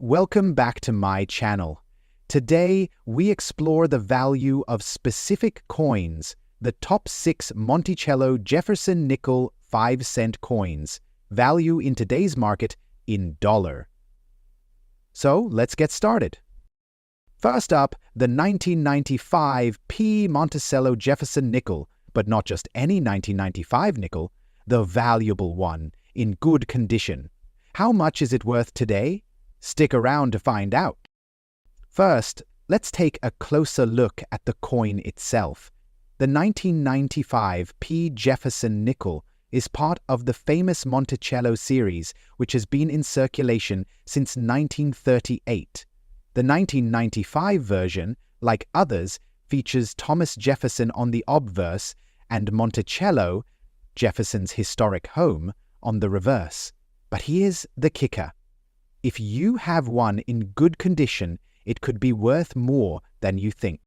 Welcome back to my channel. Today, we explore the value of specific coins, the top 6 Monticello Jefferson nickel 5-cent coins, value in today's market in dollar. So, let's get started. First up, the 1995 P. Monticello Jefferson nickel, but not just any 1995 nickel, the valuable one, in good condition. How much is it worth today? Stick around to find out. First, let's take a closer look at the coin itself. The 1995 P. Jefferson nickel is part of the famous Monticello series, which has been in circulation since 1938. The 1995 version, like others, features Thomas Jefferson on the obverse and Monticello, Jefferson's historic home, on the reverse. But here's the kicker. If you have one in good condition, it could be worth more than you think.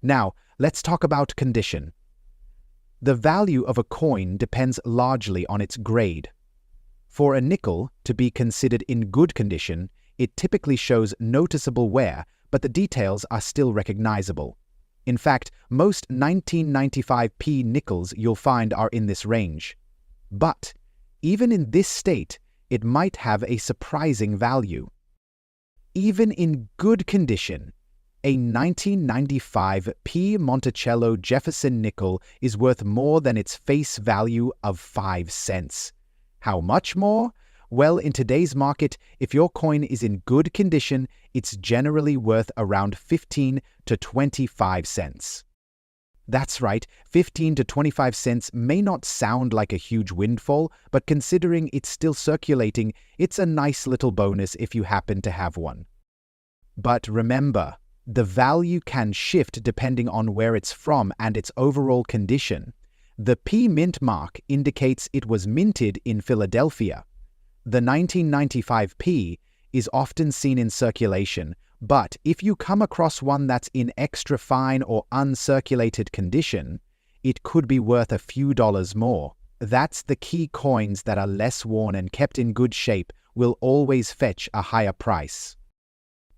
Now, let's talk about condition. The value of a coin depends largely on its grade. For a nickel to be considered in good condition, it typically shows noticeable wear, but the details are still recognizable. In fact, most 1995p nickels you'll find are in this range. But, even in this state, it might have a surprising value. Even in good condition, a 1995 P. Monticello Jefferson nickel is worth more than its face value of 5 cents. How much more? Well, in today's market, if your coin is in good condition, it's generally worth around 15 to 25 cents. That's right, 15 to 25 cents may not sound like a huge windfall, but considering it's still circulating, it's a nice little bonus if you happen to have one. But remember, the value can shift depending on where it's from and its overall condition. The P mint mark indicates it was minted in Philadelphia. The 1995 P is often seen in circulation, but if you come across one that's in extra fine or uncirculated condition, it could be worth a few dollars more. That's the key. Coins that are less worn and kept in good shape will always fetch a higher price.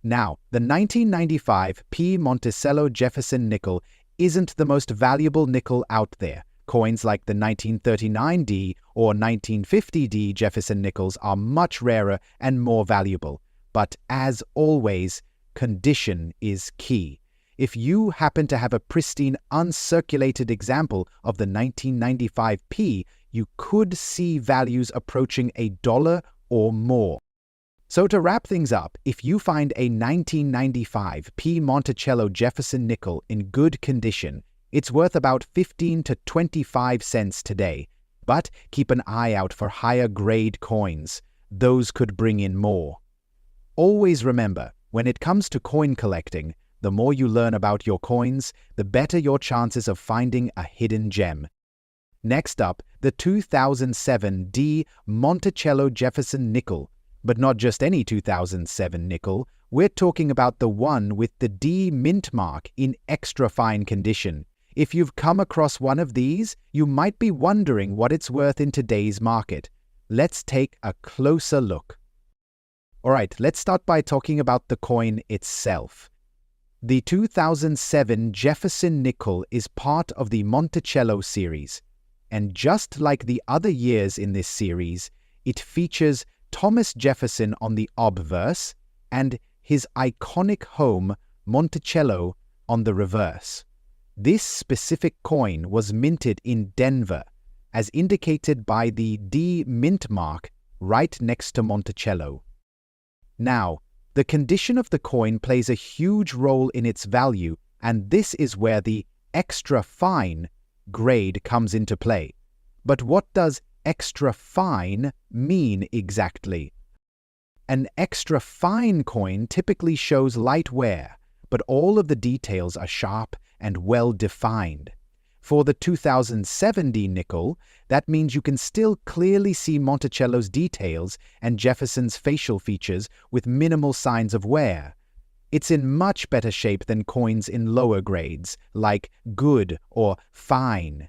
Now, the 1995 P. Monticello Jefferson nickel isn't the most valuable nickel out there. Coins like the 1939D or 1950D Jefferson nickels are much rarer and more valuable. But as always, condition is key. If you happen to have a pristine, uncirculated example of the 1995 P, you could see values approaching $1 or more. So to wrap things up, if you find a 1995 P. Monticello Jefferson nickel in good condition, it's worth about 15 to 25 cents today. But keep an eye out for higher grade coins. Those could bring in more. Always remember, when it comes to coin collecting, the more you learn about your coins, the better your chances of finding a hidden gem. Next up, the 2007 D. Monticello Jefferson nickel. But not just any 2007 nickel, we're talking about the one with the D mint mark in extra fine condition. If you've come across one of these, you might be wondering what it's worth in today's market. Let's take a closer look. Alright, let's start by talking about the coin itself. The 2007 Jefferson nickel is part of the Monticello series, and just like the other years in this series, it features Thomas Jefferson on the obverse and his iconic home, Monticello, on the reverse. This specific coin was minted in Denver, as indicated by the D mint mark right next to Monticello. Now, the condition of the coin plays a huge role in its value, and this is where the extra fine grade comes into play. But what does extra fine mean exactly? An extra fine coin typically shows light wear, but all of the details are sharp and well defined. For the 2070 nickel, that means you can still clearly see Monticello's details and Jefferson's facial features with minimal signs of wear. It's in much better shape than coins in lower grades, like good or fine.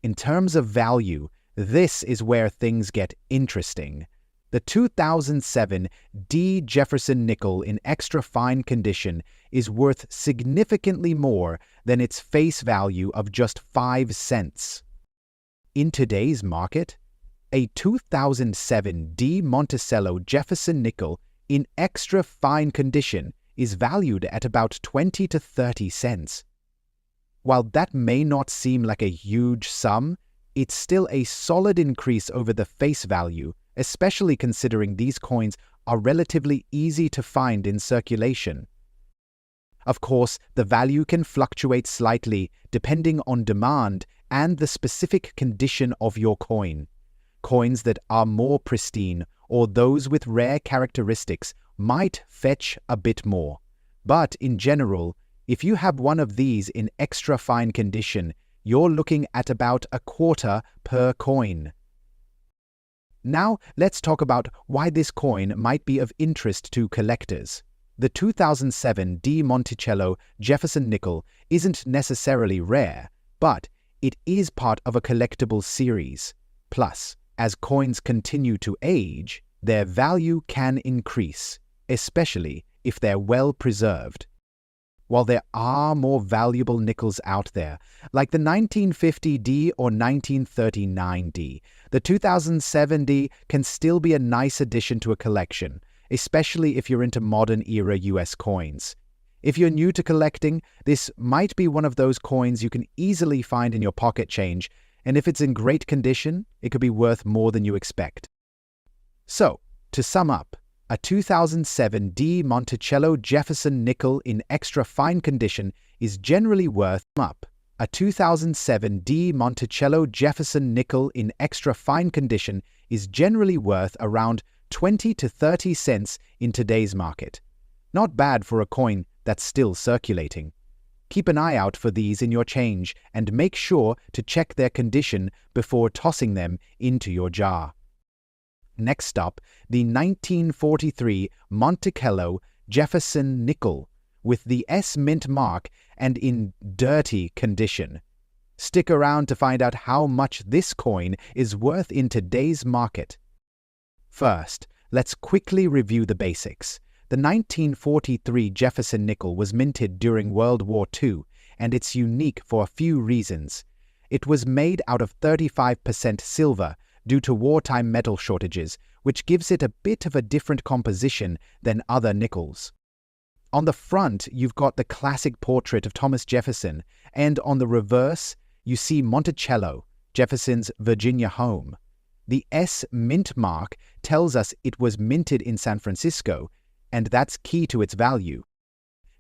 In terms of value, this is where things get interesting. The 2007 D. Jefferson nickel in extra fine condition is worth significantly more than its face value of just 5 cents. In today's market, a 2007 D. Monticello Jefferson nickel in extra fine condition is valued at about 20 to 30 cents. While that may not seem like a huge sum, it's still a solid increase over the face value, especially considering these coins are relatively easy to find in circulation. Of course, the value can fluctuate slightly depending on demand and the specific condition of your coin. Coins that are more pristine or those with rare characteristics might fetch a bit more. But in general, if you have one of these in extra fine condition, you're looking at about a quarter per coin. Now, let's talk about why this coin might be of interest to collectors. The 2007 D. Monticello Jefferson nickel isn't necessarily rare, but it is part of a collectible series. Plus, as coins continue to age, their value can increase, especially if they're well preserved. While there are more valuable nickels out there, like the 1950D or 1939D, the 2007D can still be a nice addition to a collection, especially if you're into modern-era US coins. If you're new to collecting, this might be one of those coins you can easily find in your pocket change, and if it's in great condition, it could be worth more than you expect. So, to sum up, a 2007 D. Monticello Jefferson nickel in extra fine condition is generally worth A 2007 D. Monticello Jefferson nickel in extra fine condition is generally worth around 20 to 30 cents in today's market. Not bad for a coin that's still circulating. Keep an eye out for these in your change and make sure to check their condition before tossing them into your jar. Next up, the 1943 Monticello Jefferson nickel with the S mint mark and in dirty condition. Stick around to find out how much this coin is worth in today's market. First, let's quickly review the basics. The 1943 Jefferson nickel was minted during World War II, and it's unique for a few reasons. It was made out of 35% silver due to wartime metal shortages, which gives it a bit of a different composition than other nickels. On the front, you've got the classic portrait of Thomas Jefferson, and on the reverse, you see Monticello, Jefferson's Virginia home. The S mint mark tells us it was minted in San Francisco, and that's key to its value.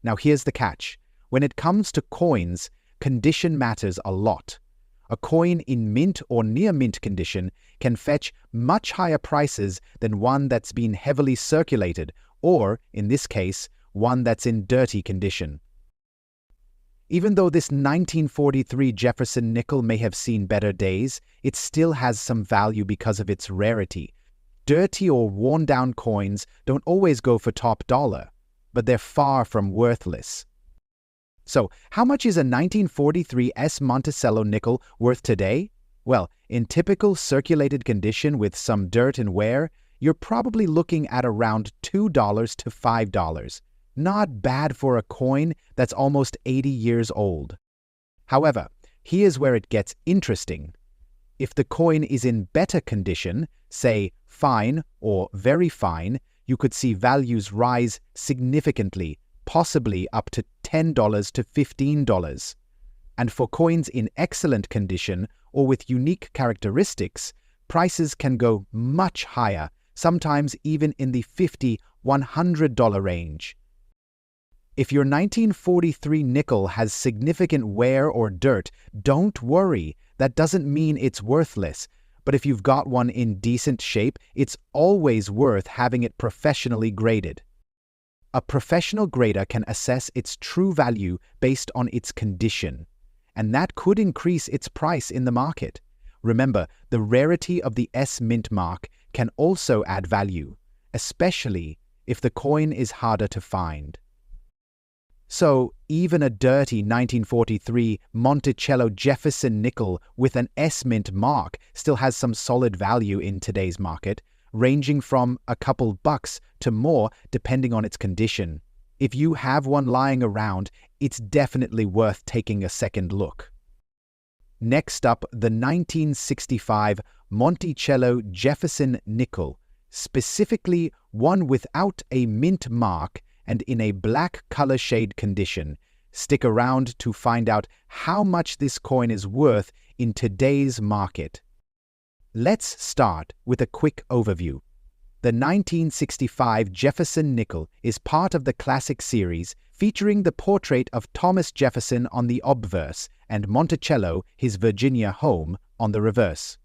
Now here's the catch. When it comes to coins, condition matters a lot. A coin in mint or near mint condition can fetch much higher prices than one that's been heavily circulated, or, in this case, one that's in dirty condition. Even though this 1943 Jefferson nickel may have seen better days, it still has some value because of its rarity. Dirty or worn-down coins don't always go for top dollar, but they're far from worthless. So, how much is a 1943 S Monticello nickel worth today? Well, in typical circulated condition with some dirt and wear, you're probably looking at around $2 to $5. Not bad for a coin that's almost 80 years old. However, here's where it gets interesting. If the coin is in better condition, say fine or very fine, you could see values rise significantly, possibly up to $10 to $15. And for coins in excellent condition or with unique characteristics, prices can go much higher, sometimes even in the $50, $100 range. If your 1943 nickel has significant wear or dirt, don't worry. That doesn't mean it's worthless. But if you've got one in decent shape, it's always worth having it professionally graded. A professional grader can assess its true value based on its condition, and that could increase its price in the market. Remember, the rarity of the S mint mark can also add value, especially if the coin is harder to find. So, even a dirty 1943 Monticello Jefferson nickel with an S mint mark still has some solid value in today's market. ranging from a couple bucks to more depending on its condition. If you have one lying around, it's definitely worth taking a second look. Next up, the 1965 Monticello Jefferson nickel, specifically one without a mint mark and in a black color shade condition. Stick around to find out how much this coin is worth in today's market. Let's start with a quick overview. The 1965 Jefferson nickel is part of the classic series featuring the portrait of Thomas Jefferson on the obverse and Monticello, his Virginia home, on the reverse.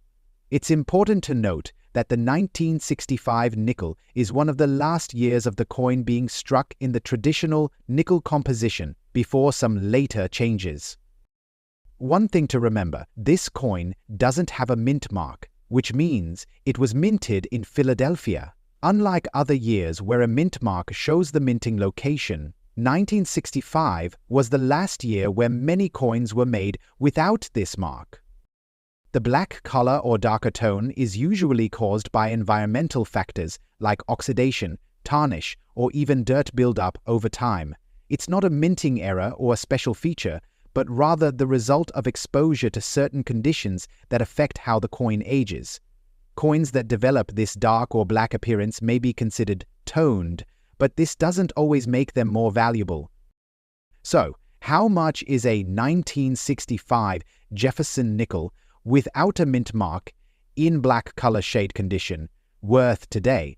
It's important to note that the 1965 nickel is one of the last years of the coin being struck in the traditional nickel composition before some later changes. One thing to remember, this coin doesn't have a mint mark, which means it was minted in Philadelphia. Unlike other years where a mint mark shows the minting location, 1965 was the last year where many coins were made without this mark. The black color or darker tone is usually caused by environmental factors like oxidation, tarnish, or even dirt buildup over time. It's not a minting error or a special feature, but rather the result of exposure to certain conditions that affect how the coin ages. Coins that develop this dark or black appearance may be considered toned, but this doesn't always make them more valuable. So, how much is a 1965 Jefferson nickel without a mint mark, in black color shade condition, worth today?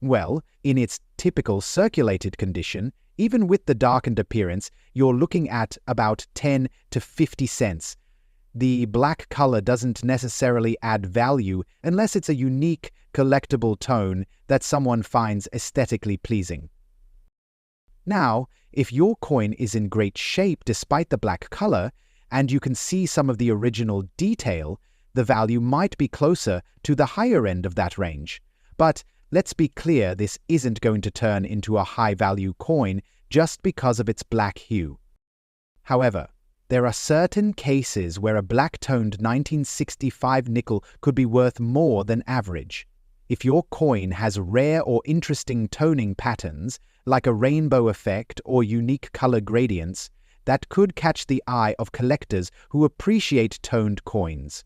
Well, in its typical circulated condition, even with the darkened appearance, you're looking at about 10 to 50 cents. The black color doesn't necessarily add value unless it's a unique, collectible tone that someone finds aesthetically pleasing. Now, if your coin is in great shape despite the black color, and you can see some of the original detail, the value might be closer to the higher end of that range. But let's be clear, this isn't going to turn into a high-value coin just because of its black hue. However, there are certain cases where a black-toned 1965 nickel could be worth more than average. If your coin has rare or interesting toning patterns, like a rainbow effect or unique color gradients, that could catch the eye of collectors who appreciate toned coins.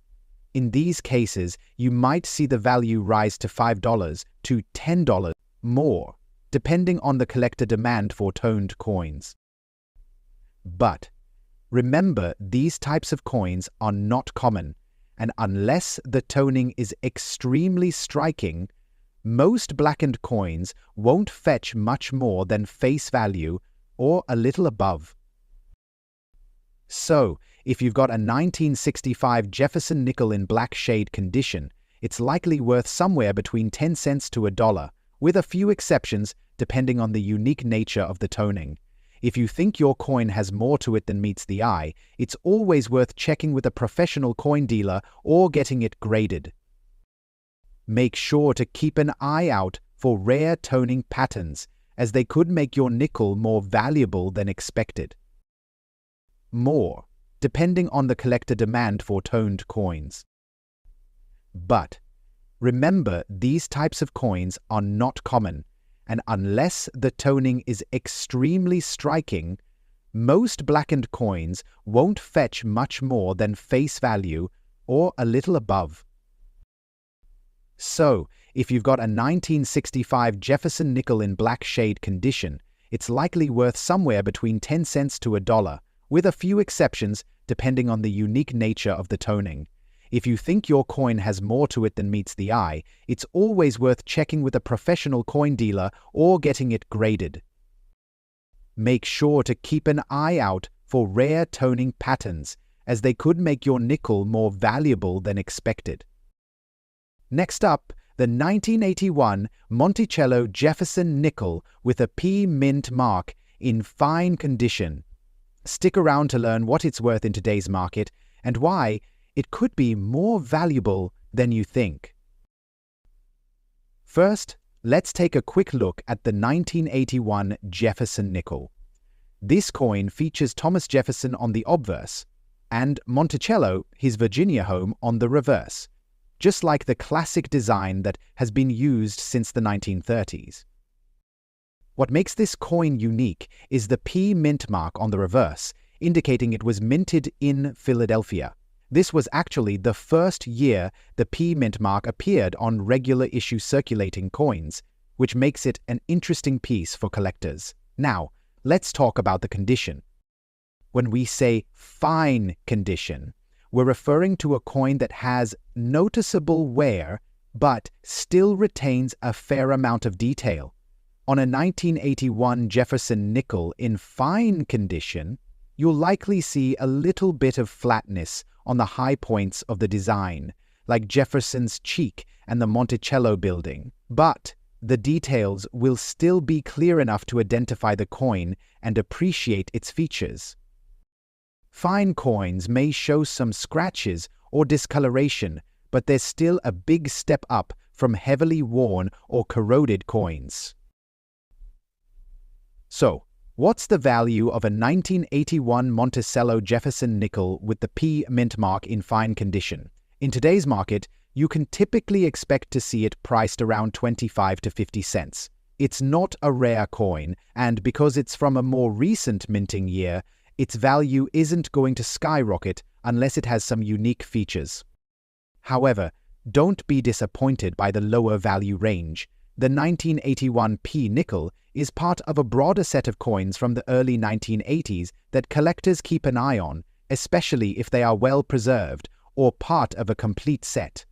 In these cases, you might see the value rise to $5 to $10 more, depending on the collector demand for toned coins. But remember, these types of coins are not common, and unless the toning is extremely striking, most blackened coins won't fetch much more than face value or a little above. So, if you've got a 1965 Jefferson nickel in black shade condition, it's likely worth somewhere between 10 cents to $1, with a few exceptions depending on the unique nature of the toning. If you think your coin has more to it than meets the eye, it's always worth checking with a professional coin dealer or getting it graded. Make sure to keep an eye out for rare toning patterns, as they could make your nickel more valuable than expected. More, depending on the collector demand for toned coins. But remember, these types of coins are not common, and unless the toning is extremely striking, most blackened coins won't fetch much more than face value or a little above. So, if you've got a 1965 Jefferson nickel in black shade condition, it's likely worth somewhere between 10 cents to $1, with a few exceptions depending on the unique nature of the toning. If you think your coin has more to it than meets the eye, it's always worth checking with a professional coin dealer or getting it graded. Make sure to keep an eye out for rare toning patterns, as they could make your nickel more valuable than expected. Next up, the 1981 Monticello Jefferson nickel with a P mint mark in fine condition. Stick around to learn what it's worth in today's market and why it could be more valuable than you think. First, let's take a quick look at the 1981 Jefferson nickel. This coin features Thomas Jefferson on the obverse and Monticello, his Virginia home, on the reverse. just like the classic design that has been used since the 1930s. What makes this coin unique is the P mint mark on the reverse, indicating it was minted in Philadelphia. This was actually the first year the P mint mark appeared on regular issue circulating coins, which makes it an interesting piece for collectors. Now, let's talk about the condition. When we say fine condition, we're referring to a coin that has noticeable wear but still retains a fair amount of detail. On a 1981 Jefferson nickel in fine condition, you'll likely see a little bit of flatness on the high points of the design, like Jefferson's cheek and the Monticello building. But the details will still be clear enough to identify the coin and appreciate its features. Fine coins may show some scratches or discoloration, but there's still a big step up from heavily worn or corroded coins. So, what's the value of a 1981 Monticello Jefferson nickel with the P mint mark in fine condition? In today's market, you can typically expect to see it priced around 25 to 50 cents. It's not a rare coin, and because it's from a more recent minting year, its value isn't going to skyrocket unless it has some unique features. However, don't be disappointed by the lower value range. The 1981 P nickel is part of a broader set of coins from the early 1980s that collectors keep an eye on, especially if they are well preserved or part of a complete set.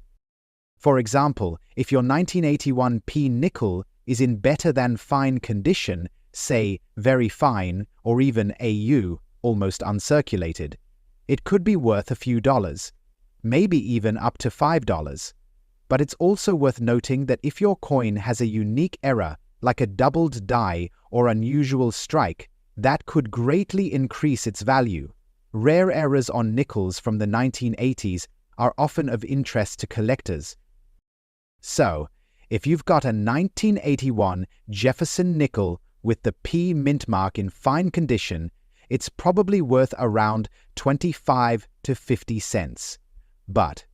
For example, if your 1981 P nickel is in better than fine condition, say very fine or even AU, almost uncirculated, it could be worth a few dollars, maybe even up to $5. But it's also worth noting that if your coin has a unique error, like a doubled die or unusual strike, that could greatly increase its value. Rare errors on nickels from the 1980s are often of interest to collectors. So, if you've got a 1981 Jefferson nickel with the P mint mark in fine condition, it's probably worth around 25 to 50 cents. But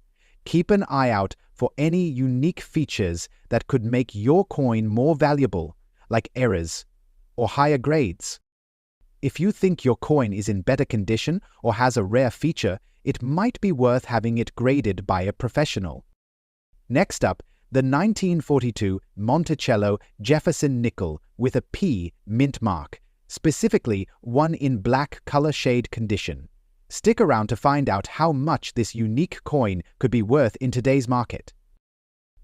keep an eye out for any unique features that could make your coin more valuable, like errors or higher grades. If you think your coin is in better condition or has a rare feature, it might be worth having it graded by a professional. Next up, the 1942 Monticello Jefferson nickel with a P mint mark, specifically one in black color shade condition. Stick around to find out how much this unique coin could be worth in today's market.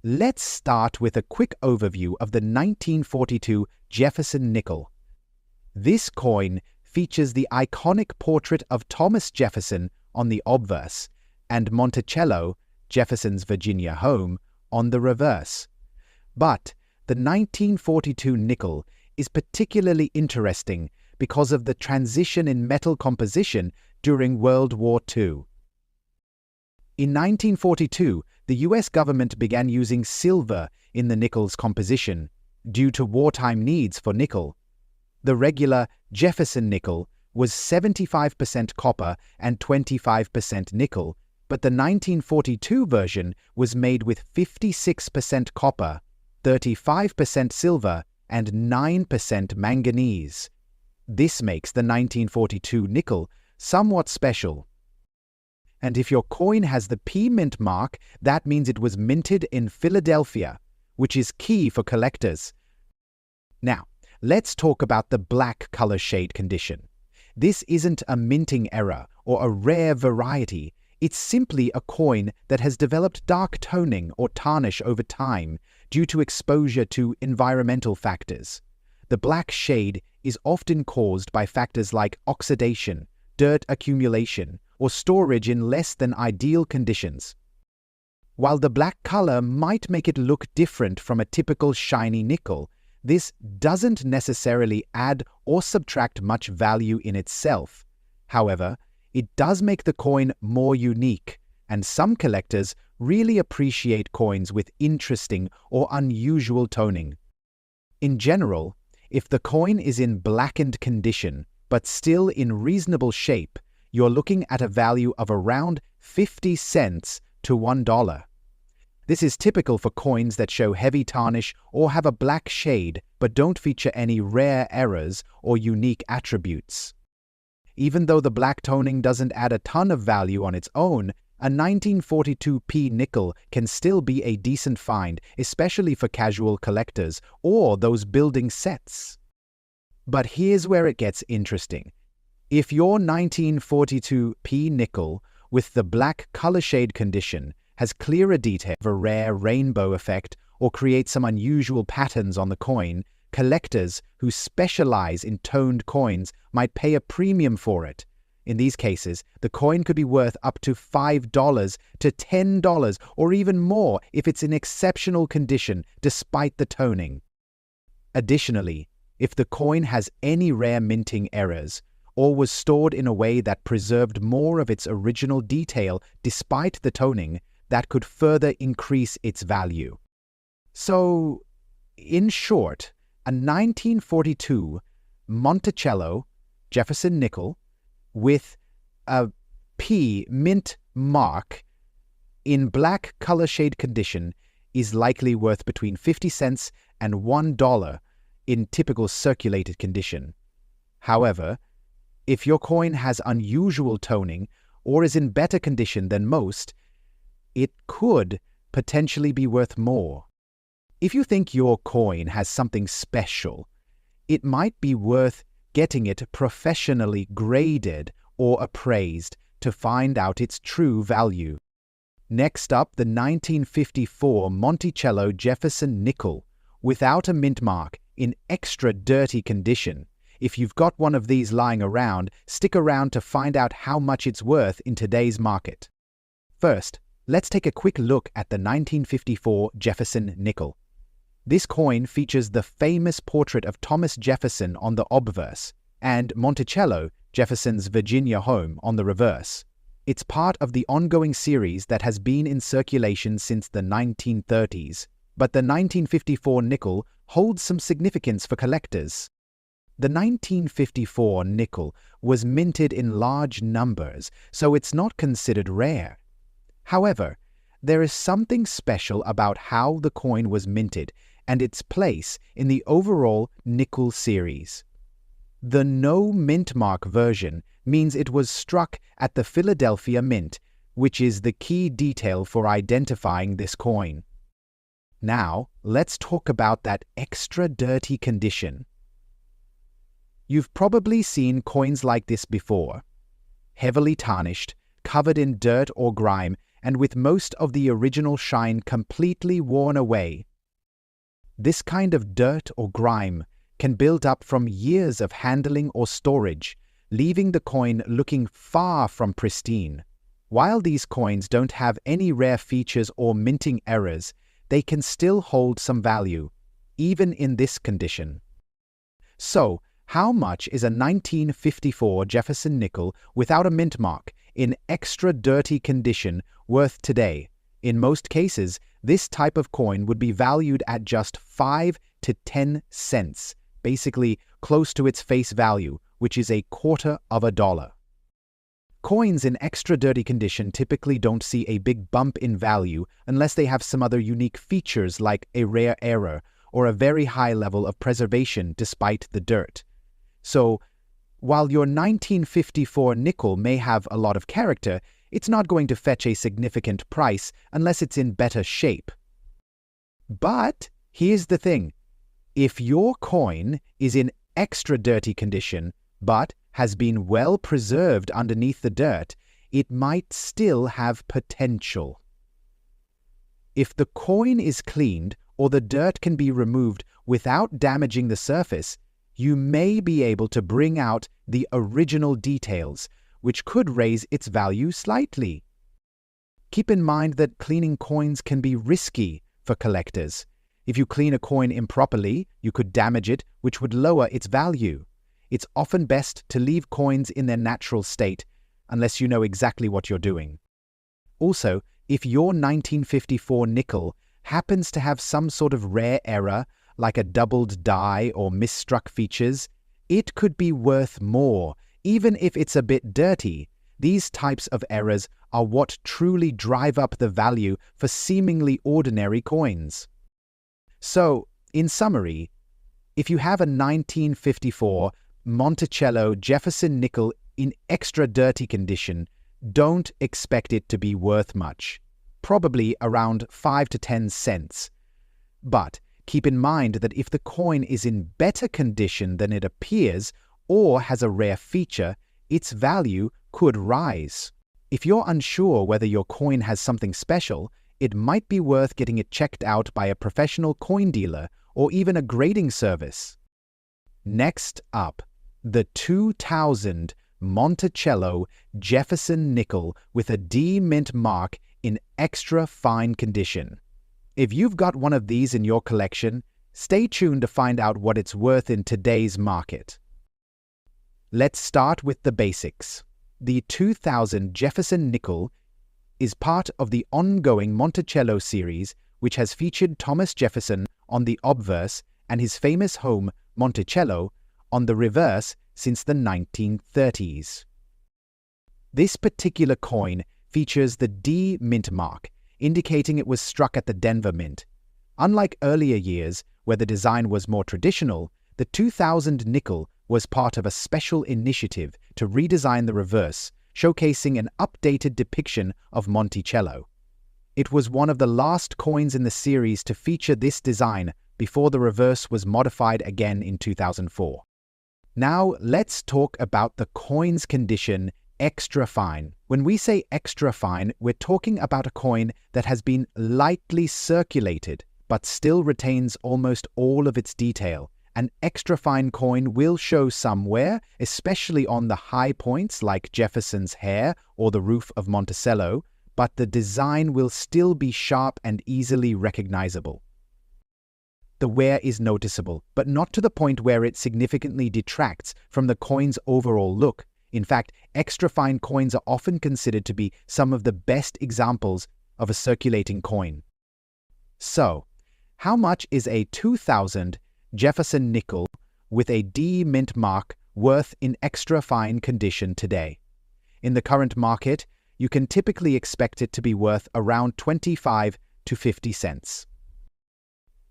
Let's start with a quick overview of the 1942 Jefferson nickel. This coin features the iconic portrait of Thomas Jefferson on the obverse and Monticello, Jefferson's Virginia home, on the reverse. But the 1942 nickel is particularly interesting because of the transition in metal composition during World War II. In 1942, the US government began using silver in the nickel's composition due to wartime needs for nickel. The regular Jefferson nickel was 75% copper and 25% nickel, but the 1942 version was made with 56% copper, 35% silver, and 9% manganese. This makes the 1942 nickel somewhat special. And if your coin has the P mint mark, that means it was minted in Philadelphia, which is key for collectors. Now, let's talk about the black color shade condition. This isn't a minting error or a rare variety. It's simply a coin that has developed dark toning or tarnish over time due to exposure to environmental factors. The black shade is often caused by factors like oxidation, dirt accumulation, or storage in less than ideal conditions. While the black color might make it look different from a typical shiny nickel, this doesn't necessarily add or subtract much value in itself. However, it does make the coin more unique, and some collectors really appreciate coins with interesting or unusual toning. In general, if the coin is in blackened condition, but still in reasonable shape, you're looking at a value of around 50 cents to $1. This is typical for coins that show heavy tarnish or have a black shade but don't feature any rare errors or unique attributes. Even though the black toning doesn't add a ton of value on its own, a 1942p nickel can still be a decent find, especially for casual collectors or those building sets. But here's where it gets interesting. If your 1942p nickel with the black color shade condition has clearer detail of a rare rainbow effect or creates some unusual patterns on the coin, collectors who specialize in toned coins might pay a premium for it. In these cases, the coin could be worth up to $5 to $10 or even more if it's in exceptional condition despite the toning. Additionally, if the coin has any rare minting errors or was stored in a way that preserved more of its original detail despite the toning, that could further increase its value. So, in short, a 1942 Monticello Jefferson nickel with a P mint mark in black color shade condition is likely worth between 50 cents and $1 in typical circulated condition. However, if your coin has unusual toning or is in better condition than most, it could potentially be worth more. If you think your coin has something special, it might be worth getting it professionally graded or appraised to find out its true value. Next up, the 1954 Monticello Jefferson nickel without a mint mark in extra dirty condition. If you've got one of these lying around, stick around to find out how much it's worth in today's market. First, let's take a quick look at the 1954 Jefferson nickel. This coin features the famous portrait of Thomas Jefferson on the obverse and Monticello, Jefferson's Virginia home, on the reverse. It's part of the ongoing series that has been in circulation since the 1930s, but the 1954 nickel holds some significance for collectors. The 1954 nickel was minted in large numbers, so it's not considered rare. However, there is something special about how the coin was minted and its place in the overall nickel series. The no mint mark version means it was struck at the Philadelphia Mint, which is the key detail for identifying this coin. Now, let's talk about that extra dirty condition. You've probably seen coins like this before, heavily tarnished, covered in dirt or grime, and with most of the original shine completely worn away. This kind of dirt or grime can build up from years of handling or storage, leaving the coin looking far from pristine. While these coins don't have any rare features or minting errors, they can still hold some value, even in this condition. So, how much is a 1954 Jefferson nickel without a mint mark in extra dirty condition worth today? In most cases, this type of coin would be valued at just 5 to 10 cents, basically close to its face value, which is $0.25. Coins in extra dirty condition typically don't see a big bump in value unless they have some other unique features like a rare error or a very high level of preservation despite the dirt. So, while your 1954 nickel may have a lot of character, it's not going to fetch a significant price unless it's in better shape. But here's the thing. If your coin is in extra dirty condition, but has been well preserved underneath the dirt, it might still have potential. If the coin is cleaned or the dirt can be removed without damaging the surface, you may be able to bring out the original details, which could raise its value slightly. Keep in mind that cleaning coins can be risky for collectors. If you clean a coin improperly, you could damage it, which would lower its value. It's often best to leave coins in their natural state, unless you know exactly what you're doing. Also, if your 1954 nickel happens to have some sort of rare error, like a doubled die or misstruck features, it could be worth more, even if it's a bit dirty. These types of errors are what truly drive up the value for seemingly ordinary coins. So, in summary, if you have a 1954 Monticello Jefferson nickel in extra dirty condition, don't expect it to be worth much, probably around 5 to 10 cents. But keep in mind that if the coin is in better condition than it appears or has a rare feature, its value could rise. If you're unsure whether your coin has something special, it might be worth getting it checked out by a professional coin dealer or even a grading service. Next up, the 2000 Monticello Jefferson nickel with a D mint mark in extra fine condition. If you've got one of these in your collection, stay tuned to find out what it's worth in today's market. Let's start with the basics. The 2000 Jefferson nickel is part of the ongoing Monticello series, which has featured Thomas Jefferson on the obverse and his famous home, Monticello, on the reverse since the 1930s. This particular coin features the D mint mark, indicating it was struck at the Denver Mint. Unlike earlier years, where the design was more traditional, the 2000 nickel was part of a special initiative to redesign the reverse, showcasing an updated depiction of Monticello. It was one of the last coins in the series to feature this design before the reverse was modified again in 2004. Now let's talk about the coin's condition, extra fine. When we say extra fine, we're talking about a coin that has been lightly circulated but still retains almost all of its detail. An extra fine coin will show some wear, especially on the high points like Jefferson's hair or the roof of Monticello, but the design will still be sharp and easily recognizable. The wear is noticeable, but not to the point where it significantly detracts from the coin's overall look. In fact, extra fine coins are often considered to be some of the best examples of a circulating coin. So, how much is a 2000 Jefferson nickel with a D mint mark worth in extra fine condition today? In the current market, you can typically expect it to be worth around 25 to 50 cents.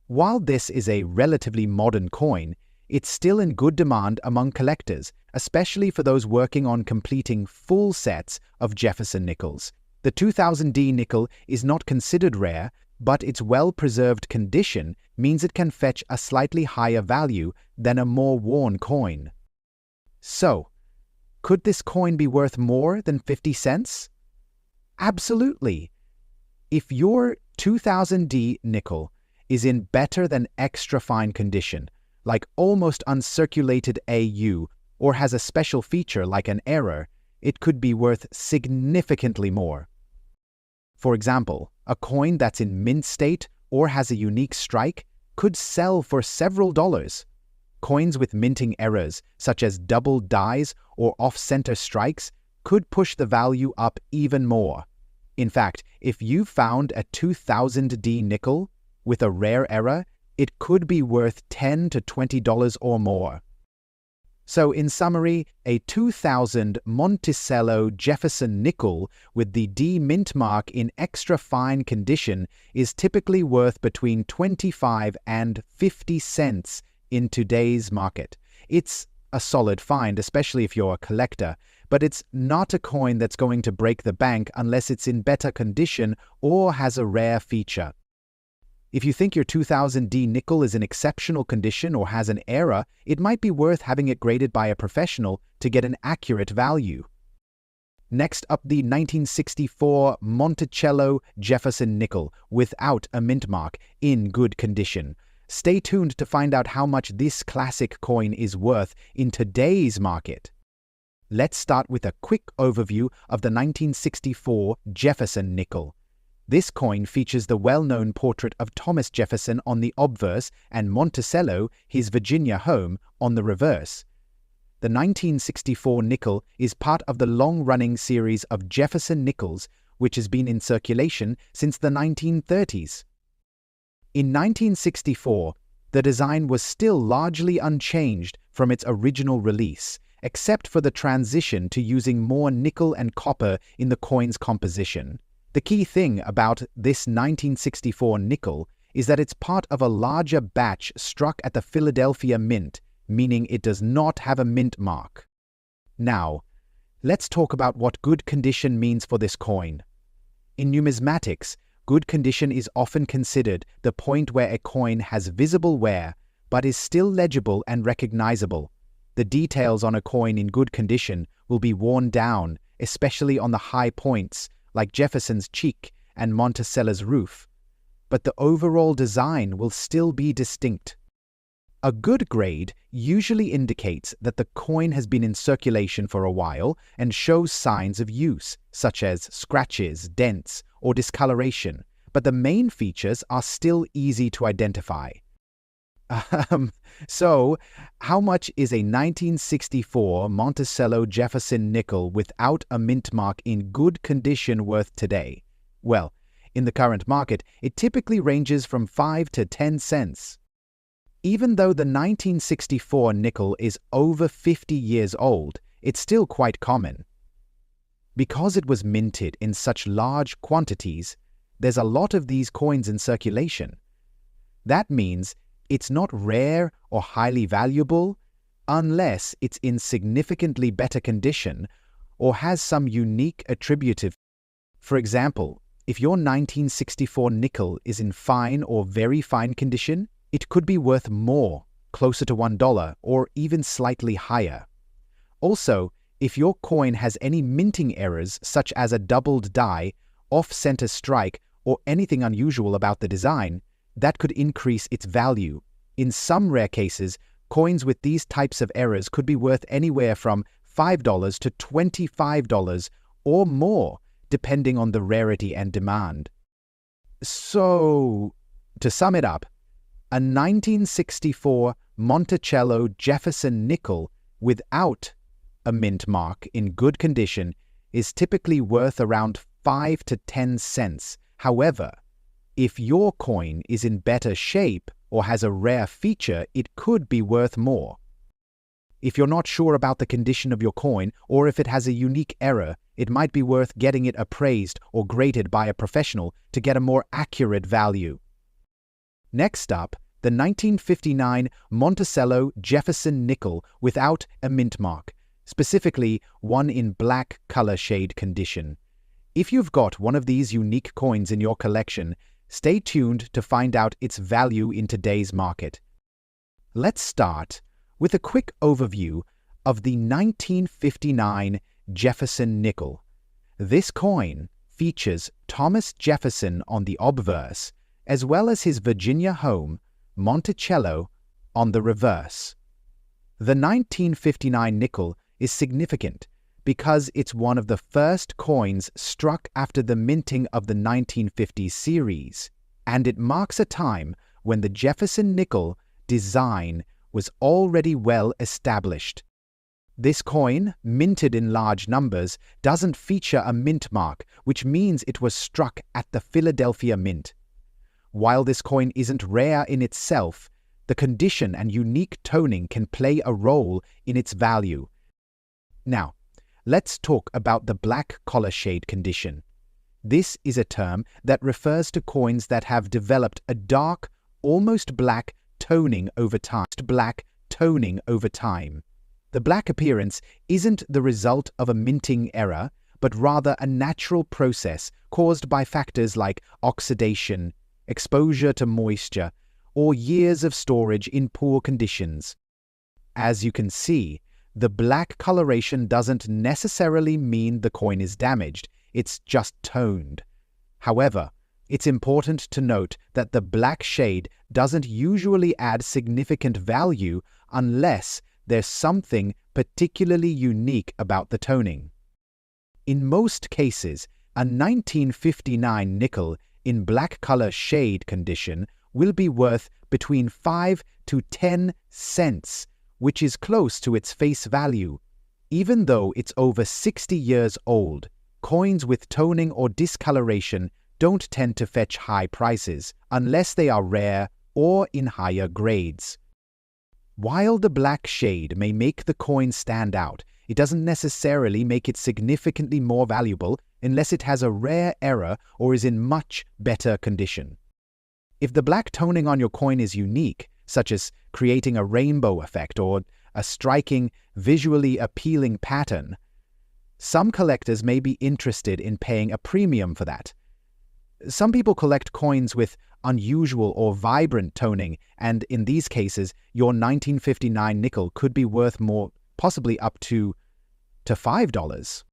While this is a relatively modern coin, it's still in good demand among collectors, especially for those working on completing full sets of Jefferson nickels. The 2000D nickel is not considered rare, but its well-preserved condition means it can fetch a slightly higher value than a more worn coin. So, could this coin be worth more than 50 cents? Absolutely. If your 2000D nickel is in better than extra fine condition, like almost uncirculated AU, or has a special feature like an error, it could be worth significantly more. For example, a coin that's in mint state or has a unique strike could sell for several dollars. Coins with minting errors, such as double dies or off-center strikes, could push the value up even more. In fact, if you found a 2000D nickel with a rare error, it could be worth $10 to $20 or more. So in summary, a 2000 Monticello Jefferson nickel with the D mint mark in extra fine condition is typically worth between 25 and 50 cents in today's market. It's a solid find, especially if you're a collector, but it's not a coin that's going to break the bank unless it's in better condition or has a rare feature. If you think your 2000D nickel is in exceptional condition or has an error, it might be worth having it graded by a professional to get an accurate value. Next up, the 1964 Monticello Jefferson nickel without a mint mark in good condition. Stay tuned to find out how much this classic coin is worth in today's market. Let's start with a quick overview of the 1964 Jefferson nickel. This coin features the well-known portrait of Thomas Jefferson on the obverse and Monticello, his Virginia home, on the reverse. The 1964 nickel is part of the long-running series of Jefferson nickels, which has been in circulation since the 1930s. In 1964, the design was still largely unchanged from its original release, except for the transition to using more nickel and copper in the coin's composition. The key thing about this 1964 nickel is that it's part of a larger batch struck at the Philadelphia Mint, meaning it does not have a mint mark. Now, let's talk about what good condition means for this coin. In numismatics, good condition is often considered the point where a coin has visible wear but is still legible and recognizable. The details on a coin in good condition will be worn down, especially on the high points, like Jefferson's cheek and Monticello's roof, but the overall design will still be distinct. A good grade usually indicates that the coin has been in circulation for a while and shows signs of use, such as scratches, dents, or discoloration, but the main features are still easy to identify. So, how much is a 1964 Monticello Jefferson nickel without a mint mark in good condition worth today? Well, in the current market, it typically ranges from 5 to 10 cents. Even though the 1964 nickel is over 50 years old, it's still quite common. Because it was minted in such large quantities, there's a lot of these coins in circulation. That means it's not rare or highly valuable unless it's in significantly better condition or has some unique attributive. For example, if your 1964 nickel is in fine or very fine condition, it could be worth more, closer to $1 or even slightly higher. Also, if your coin has any minting errors such as a doubled die, off-center strike, or anything unusual about the design, that could increase its value. In some rare cases, coins with these types of errors could be worth anywhere from $5 to $25 or more, depending on the rarity and demand. So, to sum it up, a 1964 Monticello Jefferson nickel without a mint mark in good condition is typically worth around 5 to 10 cents. However, if your coin is in better shape or has a rare feature, it could be worth more. If you're not sure about the condition of your coin or if it has a unique error, it might be worth getting it appraised or graded by a professional to get a more accurate value. Next up, the 1959 Monticello Jefferson nickel without a mint mark, specifically one in black color shade condition. If you've got one of these unique coins in your collection, stay tuned to find out its value in today's market. Let's start with a quick overview of the 1959 Jefferson nickel. This coin features Thomas Jefferson on the obverse, as well as his Virginia home, Monticello, on the reverse. The 1959 nickel is significant because it's one of the first coins struck after the minting of the 1950s series, and it marks a time when the Jefferson nickel design was already well established. This coin, minted in large numbers, doesn't feature a mint mark, which means it was struck at the Philadelphia Mint. While this coin isn't rare in itself, the condition and unique toning can play a role in its value. Now, let's talk about the black collar shade condition. This is a term that refers to coins that have developed a dark, almost black toning over time. The black appearance isn't the result of a minting error, but rather a natural process caused by factors like oxidation, exposure to moisture, or years of storage in poor conditions. As you can see, the black coloration doesn't necessarily mean the coin is damaged, it's just toned. However, it's important to note that the black shade doesn't usually add significant value unless there's something particularly unique about the toning. In most cases, a 1959 nickel in black color shade condition will be worth between 5 to 10 cents, which is close to its face value. Even though it's over 60 years old, coins with toning or discoloration don't tend to fetch high prices unless they are rare or in higher grades. While the black shade may make the coin stand out, it doesn't necessarily make it significantly more valuable unless it has a rare error or is in much better condition. If the black toning on your coin is unique, such as creating a rainbow effect or a striking, visually appealing pattern, some collectors may be interested in paying a premium for that. Some people collect coins with unusual or vibrant toning, and in these cases, your 1959 nickel could be worth more, possibly up to $5.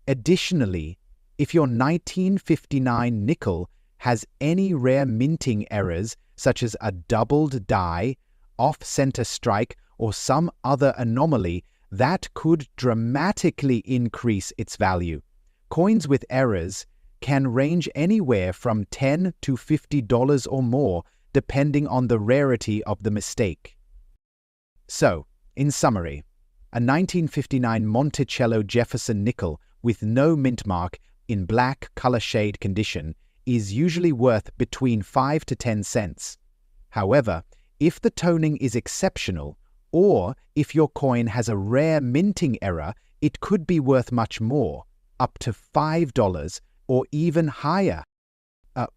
Additionally, if your 1959 nickel has any rare minting errors, such as a doubled die, off-center strike, or some other anomaly, that could dramatically increase its value. Coins with errors can range anywhere from $10 to $50 or more, depending on the rarity of the mistake. So, in summary, a 1959 Monticello Jefferson nickel with no mint mark in black color shade condition is usually worth between 5 to 10 cents. However, if the toning is exceptional, or if your coin has a rare minting error, it could be worth much more, up to $5 or even higher.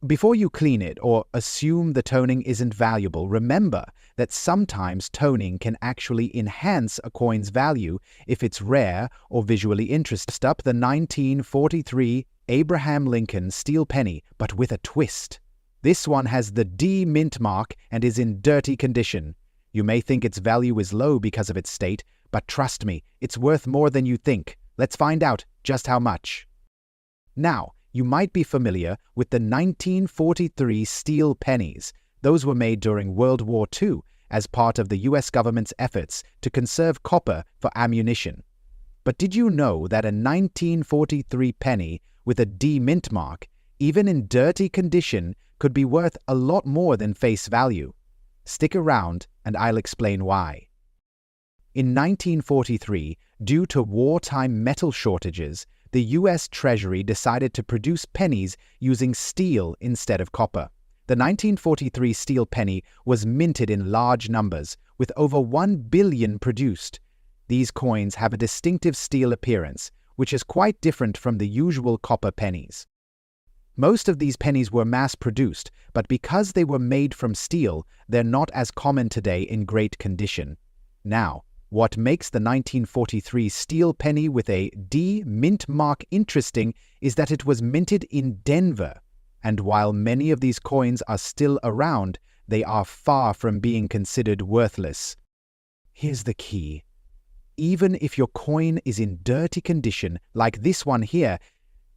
Before you clean it or assume the toning isn't valuable, remember that sometimes toning can actually enhance a coin's value if it's rare or visually interesting. Up the 1943 Abraham Lincoln steel penny, but with a twist. This one has the D mint mark and is in dirty condition. You may think its value is low because of its state, but trust me, it's worth more than you think. Let's find out just how much. Now, you might be familiar with the 1943 steel pennies. Those were made during World War II as part of the US government's efforts to conserve copper for ammunition. But did you know that a 1943 penny with a D mint mark, even in dirty condition, could be worth a lot more than face value? Stick around and I'll explain why. In 1943, due to wartime metal shortages, the US Treasury decided to produce pennies using steel instead of copper. The 1943 steel penny was minted in large numbers, with over 1 billion produced. These coins have a distinctive steel appearance, which is quite different from the usual copper pennies. Most of these pennies were mass-produced, but because they were made from steel, they're not as common today in great condition. Now, what makes the 1943 steel penny with a D mint mark interesting is that it was minted in Denver, and while many of these coins are still around, they are far from being considered worthless. Here's the key. Even if your coin is in dirty condition, like this one here,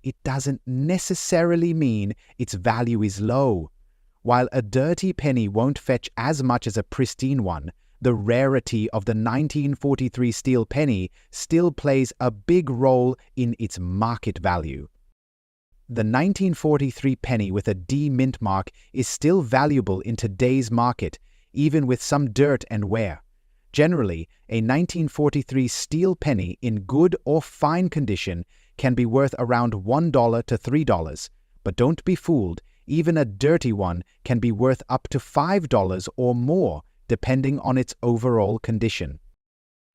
it doesn't necessarily mean its value is low. While a dirty penny won't fetch as much as a pristine one, the rarity of the 1943 steel penny still plays a big role in its market value. The 1943 penny with a D mint mark is still valuable in today's market, even with some dirt and wear. Generally, a 1943 steel penny in good or fine condition can be worth around $1 to $3, but don't be fooled, even a dirty one can be worth up to $5 or more, depending on its overall condition.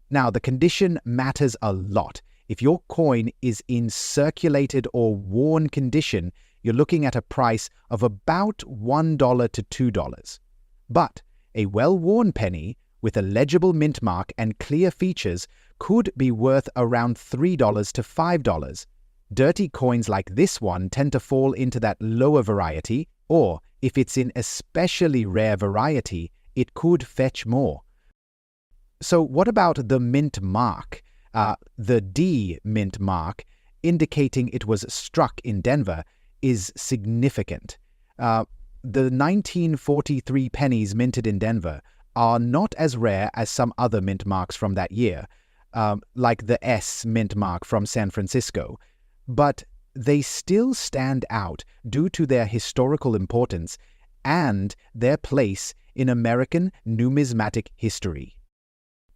Now, the condition matters a lot. If your coin is in circulated or worn condition, you're looking at a price of about $1 to $2. But a well-worn penny with a legible mint mark and clear features could be worth around $3 to $5. Dirty coins like this one tend to fall into that lower variety, or if it's in especially rare variety, it could fetch more. So what about the mint mark? The D mint mark, indicating it was struck in Denver, is significant. The 1943 pennies minted in Denver are not as rare as some other mint marks from that year, like the S mint mark from San Francisco, but they still stand out due to their historical importance and their place in American numismatic history.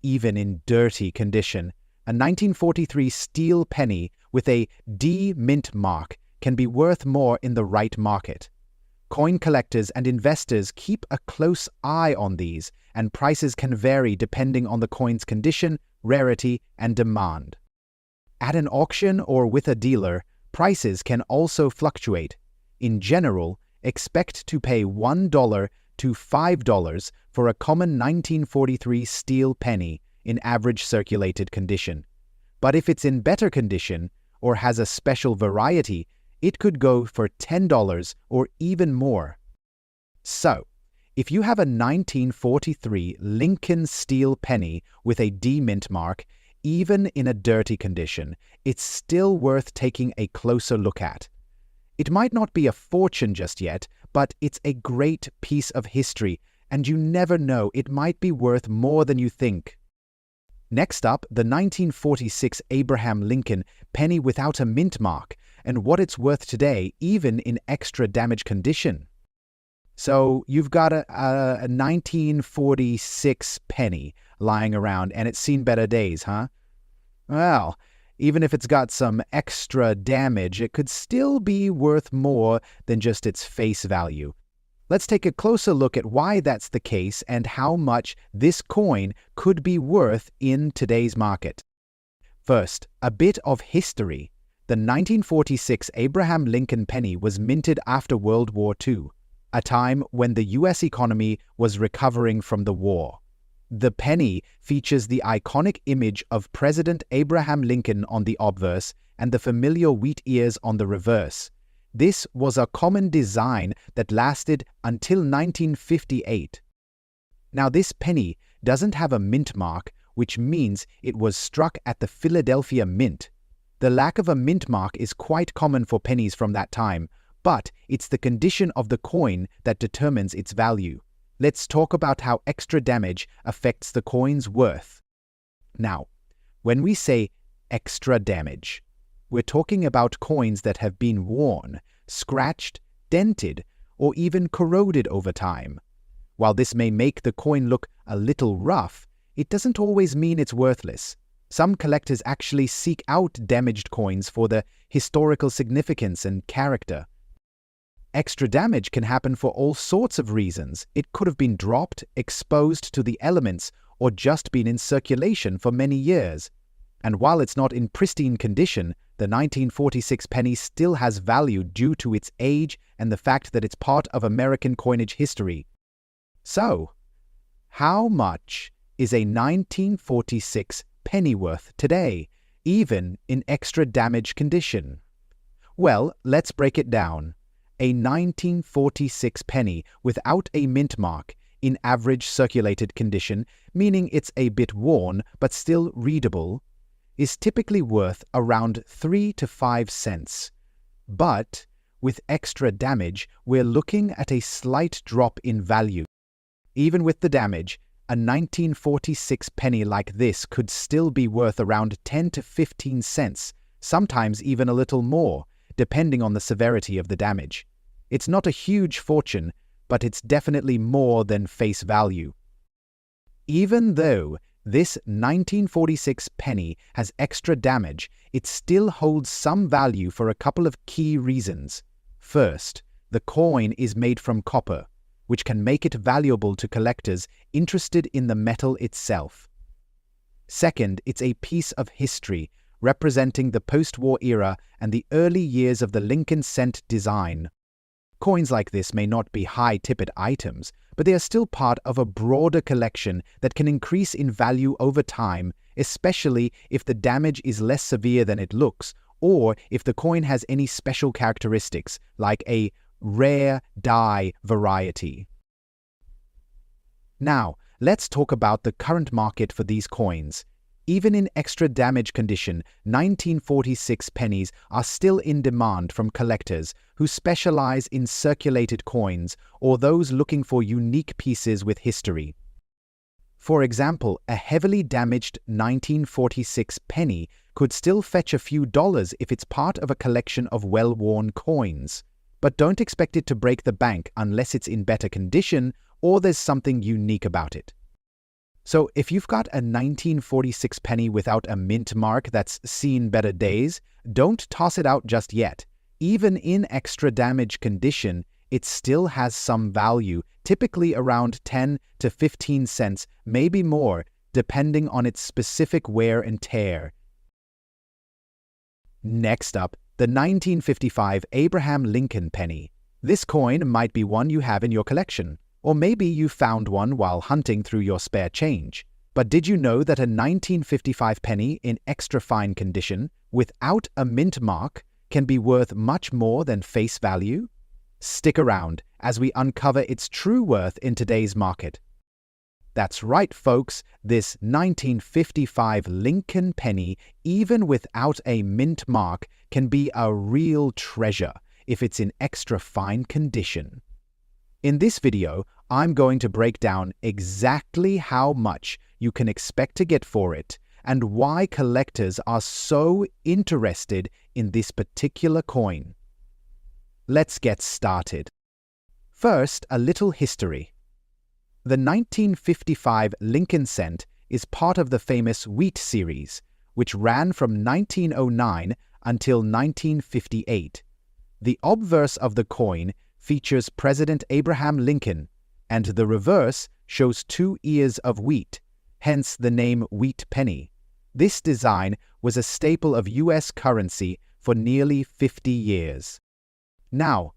Even in dirty condition, a 1943 steel penny with a D mint mark can be worth more in the right market. Coin collectors and investors keep a close eye on these, and prices can vary depending on the coin's condition, rarity, and demand. At an auction or with a dealer, prices can also fluctuate. In general, expect to pay $1 to $5 for a common 1943 steel penny in average circulated condition. But if it's in better condition or has a special variety, it could go for $10 or even more. So, if you have a 1943 Lincoln steel penny with a D mint mark, even in a dirty condition, it's still worth taking a closer look at. It might not be a fortune just yet, but it's a great piece of history, and you never know, it might be worth more than you think. Next up, the 1946 Abraham Lincoln penny without a mint mark, and what it's worth today, even in extra damaged condition. So you've got a 1946 penny lying around, and it's seen better days, huh? Well, even if it's got some extra damage, it could still be worth more than just its face value. Let's take a closer look at why that's the case and how much this coin could be worth in today's market. First, a bit of history. The 1946 Abraham Lincoln penny was minted after World War II, a time when the U.S. economy was recovering from the war. The penny features the iconic image of President Abraham Lincoln on the obverse and the familiar wheat ears on the reverse. This was a common design that lasted until 1958. Now, this penny doesn't have a mint mark, which means it was struck at the Philadelphia Mint. The lack of a mint mark is quite common for pennies from that time, but it's the condition of the coin that determines its value. Let's talk about how extra damage affects the coin's worth. Now, when we say extra damage, we're talking about coins that have been worn, scratched, dented, or even corroded over time. While this may make the coin look a little rough, it doesn't always mean it's worthless. Some collectors actually seek out damaged coins for their historical significance and character. Extra damage can happen for all sorts of reasons. It could have been dropped, exposed to the elements, or just been in circulation for many years. And while it's not in pristine condition, the 1946 penny still has value due to its age and the fact that it's part of American coinage history. So, how much is a 1946 penny worth today, even in extra damaged condition? Well, let's break it down. A 1946 penny without a mint mark in average circulated condition, meaning it's a bit worn but still readable, is typically worth around 3 to 5 cents. But with extra damage, we're looking at a slight drop in value. Even with the damage, a 1946 penny like this could still be worth around 10 to 15 cents, sometimes even a little more, depending on the severity of the damage. It's not a huge fortune, but it's definitely more than face value. Even though this 1946 penny has extra damage, it still holds some value for a couple of key reasons. First, the coin is made from copper, which can make it valuable to collectors interested in the metal itself. Second, it's a piece of history representing the post-war era and the early years of the Lincoln cent design. Coins like this may not be high-ticket items, but they are still part of a broader collection that can increase in value over time, especially if the damage is less severe than it looks, or if the coin has any special characteristics, like a rare die variety. Now, let's talk about the current market for these coins. Even in extra damage condition, 1946 pennies are still in demand from collectors who specialize in circulated coins or those looking for unique pieces with history. For example, a heavily damaged 1946 penny could still fetch a few dollars if it's part of a collection of well-worn coins. But don't expect it to break the bank unless it's in better condition or there's something unique about it. So if you've got a 1946 penny without a mint mark that's seen better days, don't toss it out just yet. Even in extra damage condition, it still has some value typically around 10 to 15 cents, maybe more, depending on its specific wear and tear. Next up, the 1955 Abraham Lincoln penny. This coin might be one you have in your collection, or maybe you found one while hunting through your spare change. But did you know that a 1955 penny in extra fine condition, without a mint mark, can be worth much more than face value? Stick around as we uncover its true worth in today's market. That's right, folks, this 1955 Lincoln penny, even without a mint mark, can be a real treasure if it's in extra fine condition. In this video, I'm going to break down exactly how much you can expect to get for it and why collectors are so interested in this particular coin. Let's get started. First, a little history. The 1955 Lincoln cent is part of the famous Wheat series, which ran from 1909 until 1958. The obverse of the coin features President Abraham Lincoln, and the reverse shows 2 ears of wheat, hence the name wheat penny. This design was a staple of U.S. currency for nearly 50 years. Now,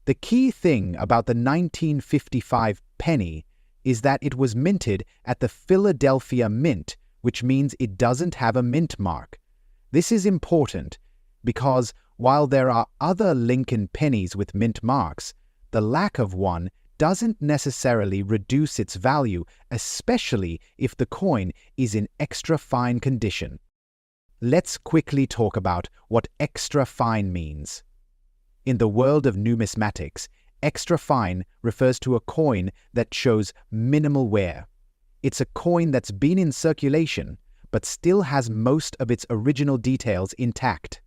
the key thing about the 1955 penny is that it was minted at the Philadelphia Mint, which means it doesn't have a mint mark. This is important because while there are other Lincoln pennies with mint marks, the lack of one doesn't necessarily reduce its value, especially if the coin is in extra fine condition. Let's quickly talk about what extra fine means. In the world of numismatics, extra fine refers to a coin that shows minimal wear. It's a coin that's been in circulation, but still has most of its original details intact.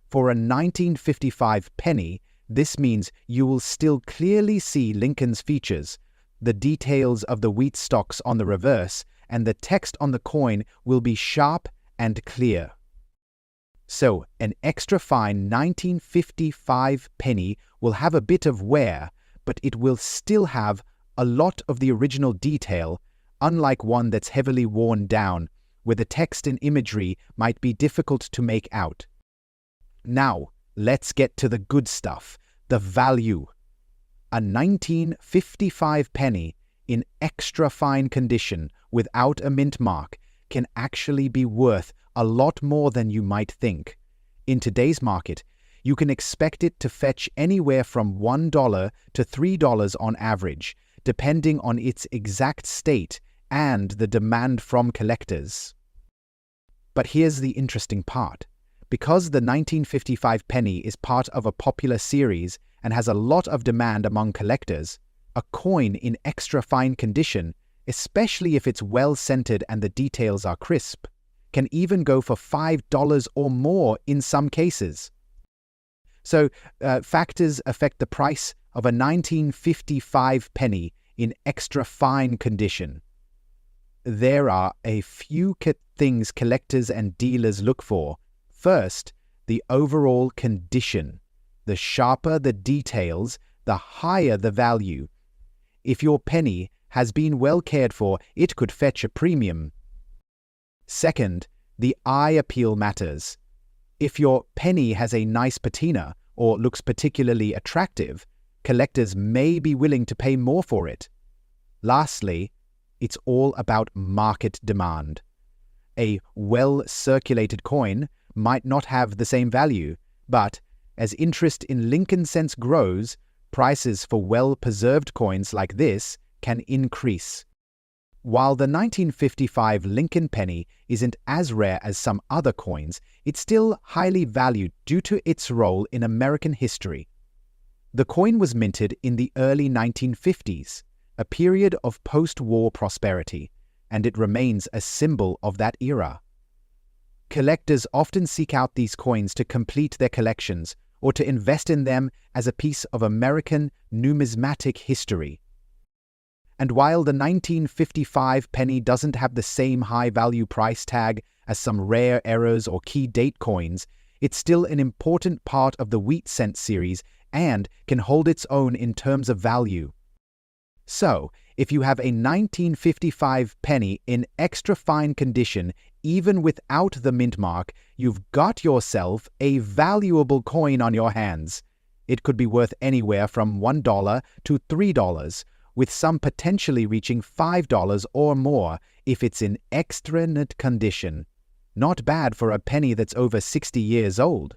For a 1955 penny, this means you will still clearly see Lincoln's features, the details of the wheat stalks on the reverse, and the text on the coin will be sharp and clear. So, an extra fine 1955 penny will have a bit of wear, but it will still have a lot of the original detail, unlike one that's heavily worn down, where the text and imagery might be difficult to make out. Now, let's get to the good stuff, the value. A 1955 penny in extra fine condition without a mint mark can actually be worth a lot more than you might think. In today's market, you can expect it to fetch anywhere from $1 to $3 on average, depending on its exact state and the demand from collectors. But here's the interesting part. Because the 1955 penny is part of a popular series and has a lot of demand among collectors, a coin in extra fine condition, especially if it's well-centered and the details are crisp, can even go for $5 or more in some cases. So, factors affect the price of a 1955 penny in extra fine condition. There are a few things collectors and dealers look for. First, the overall condition. The sharper the details, the higher the value. If your penny has been well cared for, it could fetch a premium. Second, the eye appeal matters. If your penny has a nice patina or looks particularly attractive, collectors may be willing to pay more for it. Lastly, it's all about market demand. A well-circulated coin might not have the same value, but as interest in Lincoln cents grows, prices for well-preserved coins like this can increase. While the 1955 Lincoln penny isn't as rare as some other coins, it's still highly valued due to its role in American history. The coin was minted in the early 1950s, a period of post-war prosperity, and it remains a symbol of that era. Collectors often seek out these coins to complete their collections or to invest in them as a piece of American numismatic history. And while the 1955 penny doesn't have the same high-value price tag as some rare errors or key date coins, it's still an important part of the Wheat cent series and can hold its own in terms of value. So, if you have a 1955 penny in extra fine condition, even without the mint mark, you've got yourself a valuable coin on your hands. It could be worth anywhere from $1 to $3, with some potentially reaching $5 or more if it's in excellent condition. Not bad for a penny that's over 60 years old.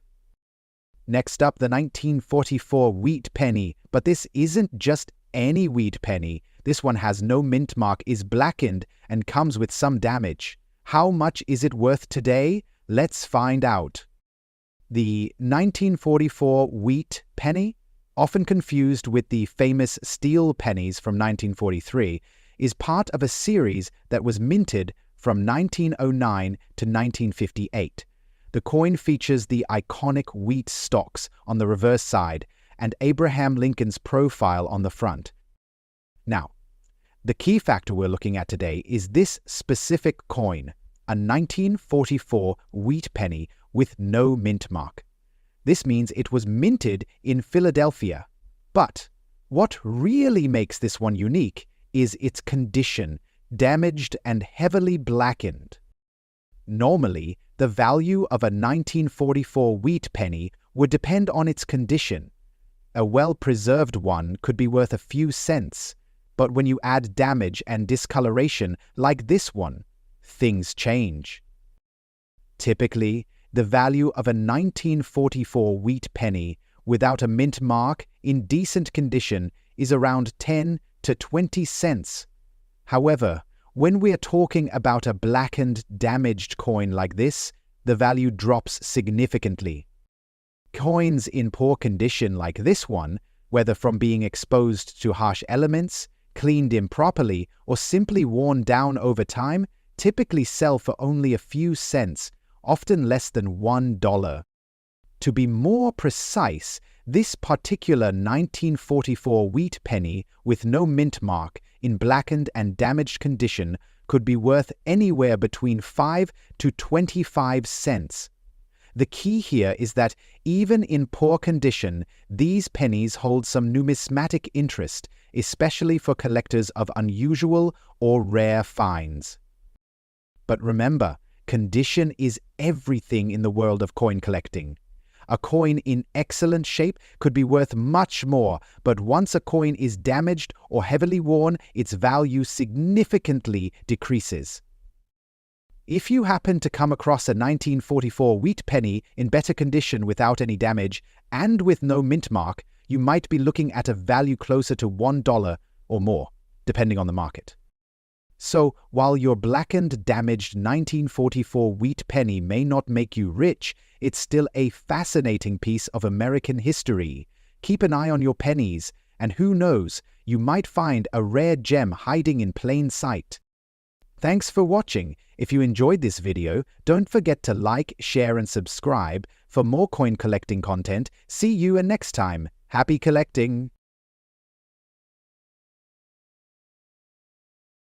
Next up, the 1944 wheat penny, but this isn't just any wheat penny. This one has no mint mark, is blackened, and comes with some damage. How much is it worth today? Let's find out. The 1944 wheat penny, often confused with the famous steel pennies from 1943, is part of a series that was minted from 1909 to 1958. The coin features the iconic wheat stalks on the reverse side and Abraham Lincoln's profile on the front. Now, the key factor we're looking at today is this specific coin, a 1944 wheat penny with no mint mark. This means it was minted in Philadelphia. But what really makes this one unique is its condition, damaged and heavily blackened. Normally, the value of a 1944 wheat penny would depend on its condition. A well-preserved one could be worth a few cents, but when you add damage and discoloration like this one, things change. Typically, the value of a 1944 wheat penny without a mint mark in decent condition is around 10 to 20 cents. However, when we are talking about a blackened, damaged coin like this, the value drops significantly. Coins in poor condition like this one, whether from being exposed to harsh elements, cleaned improperly, or simply worn down over time, typically sell for only a few cents, often less than $1. To be more precise, this particular 1944 wheat penny with no mint mark in blackened and damaged condition could be worth anywhere between 5 to 25 cents. The key here is that even in poor condition, these pennies hold some numismatic interest, especially for collectors of unusual or rare finds. But remember, condition is everything in the world of coin collecting. A coin in excellent shape could be worth much more, but once a coin is damaged or heavily worn, its value significantly decreases. If you happen to come across a 1944 wheat penny in better condition without any damage and with no mint mark, you might be looking at a value closer to $1 or more, depending on the market. So, while your blackened, damaged 1944 wheat penny may not make you rich, it's still a fascinating piece of American history. Keep an eye on your pennies, and who knows, you might find a rare gem hiding in plain sight. Thanks for watching. If you enjoyed this video, don't forget to like, share, and subscribe for more coin collecting content. See you next time. Happy collecting!